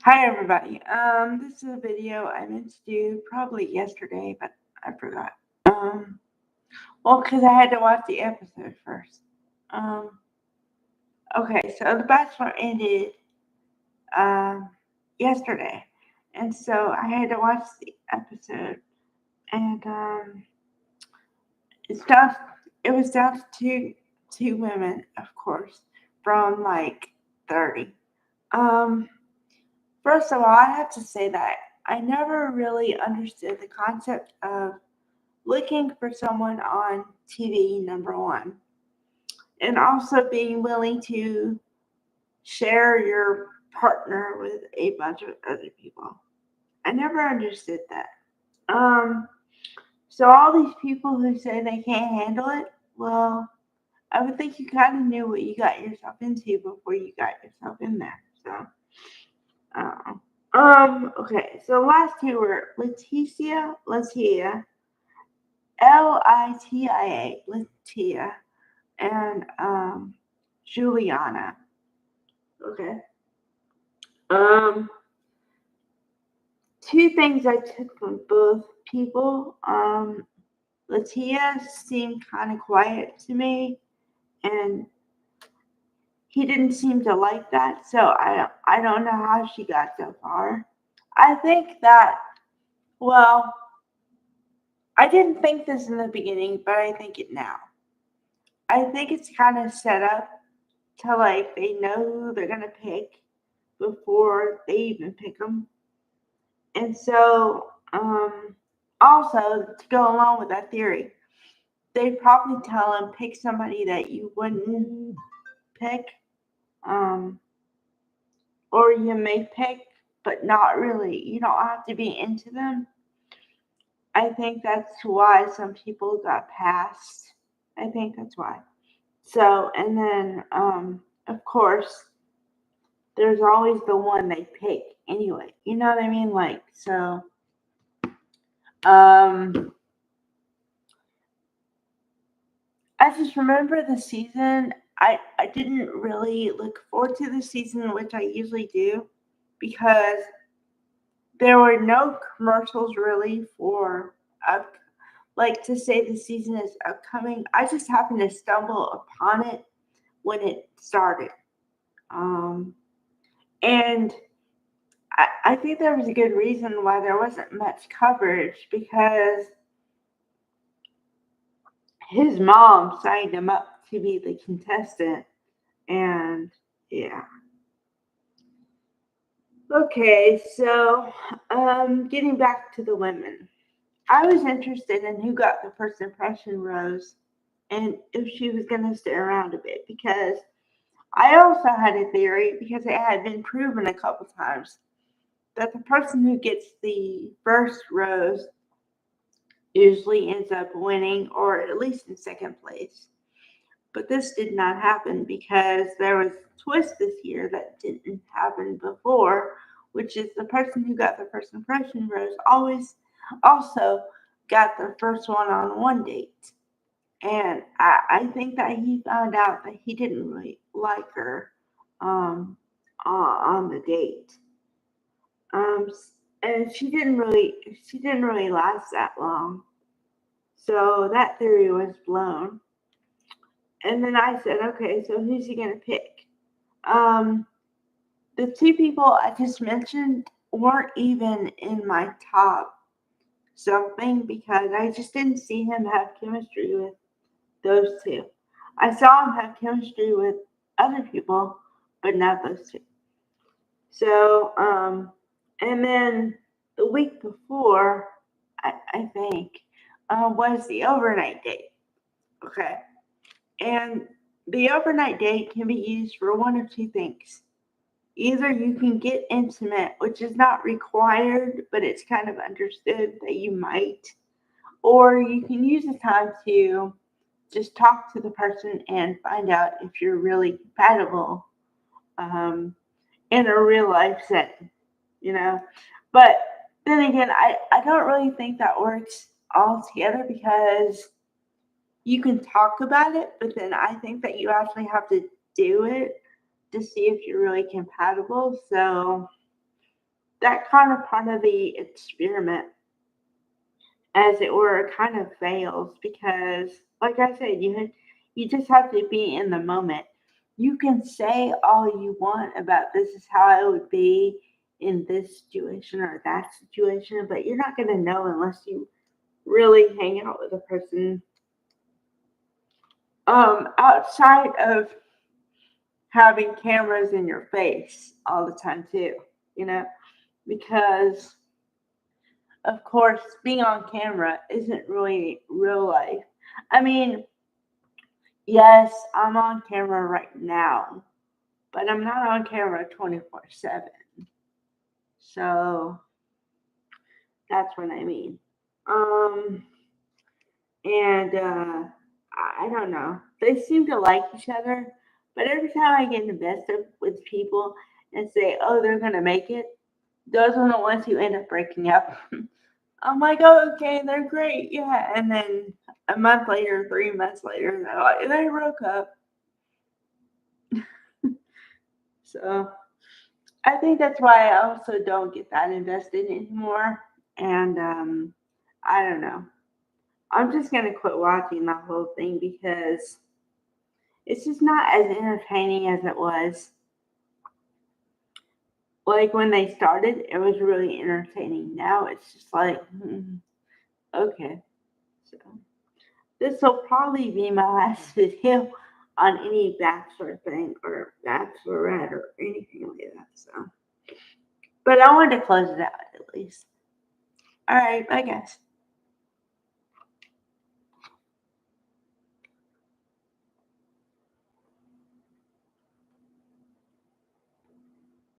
Hi everybody. This is a video I meant to do probably yesterday, but I forgot. Because I had to watch the episode first. Um, okay, so The Bachelor ended um yesterday, and so I had to watch the episode, and it's down. It was down to two women, of course, from like 30. Um, First of all, I have to say that I never really understood the concept of looking for someone on TV, number one, and also being willing to share your partner with a bunch of other people. I never understood that. Um, so all these people who say they can't handle it, well, I would think you kind of knew what you got yourself into before you got yourself in there. So, uh, okay. So the last two were Latia, Latia, and Juliana. Okay. Um, Two things I took from both people. Latia seemed kind of quiet to me, and he didn't seem to like that. So I don't know how she got so far. I think that well, I didn't think this in the beginning, but I think it now. I think it's kind of set up to like they know who they're gonna pick before they even pick them. And so, also to go along with that theory, they'd probably tell him pick somebody that you wouldn't pick, um, or you may pick, but not really. You don't have to be into them. I think that's why some people got passed. I think that's why. So, and then, of course, there's always the one they pick anyway. You know what I mean? Like, so, um, I just remember the season. I didn't really look forward to the season, which I usually do, because there were no commercials really for up, like to say the season is upcoming. I just happened to stumble upon it when it started. Um, and I think there was a good reason why there wasn't much coverage because his mom signed him up to be the contestant. And yeah. Okay, so getting back to the women. I was interested in who got the first impression rose and if she was going to stay around a bit because I also had a theory because it had been proven a couple times that the person who gets the first rose usually ends up winning or at least in second place. But this did not happen because there was a twist this year that didn't happen before, which is the person who got the first impression rose always also got the first one on one date. And I think that he found out that he didn't really like her um, on the date. Um, and she didn't really last that long. So that theory was blown. And then I said, okay, so who's he gonna pick? Um, the two people I just mentioned weren't even in my top something because I just didn't see him have chemistry with those two. I saw him have chemistry with other people, but not those two. So, and then the week before, I think, was the overnight date. Okay. And the overnight date can be used for one of two things. Either you can get intimate, which is not required, but it's kind of understood that you might, or you can use the time to just talk to the person and find out if you're really compatible um, in a real life setting, you know. But then again, I don't really think that works altogether because you can talk about it, but then I think that you actually have to do it to see if you're really compatible. So that kind of part of the experiment, as it were, kind of fails because, like I said, you just have to be in the moment. You can say all you want about this is how it would be in this situation or that situation, but you're not going to know unless you really hang out with a person outside of having cameras in your face all the time too, you know, because of course being on camera isn't really real life. I mean, yes, I'm on camera right now, but I'm not on camera 24/7. So that's what I mean. Um, and I don't know. They seem to like each other, but every time I get invested with people and say, "Oh, they're gonna make it," those are the ones who end up breaking up. I'm like, "Oh, okay, they're great, yeah," and then a month later, 3 months later, they're like, they broke up. So I think that's why I also don't get that invested anymore. And I don't know. I'm just gonna quit watching the whole thing because it's just not as entertaining as it was. Like when they started, it was really entertaining. Now it's just like, okay. So this will probably be my last video on any Bachelor thing or Bachelorette or anything like that. So, but I wanted to close it out at least. All right, bye guys.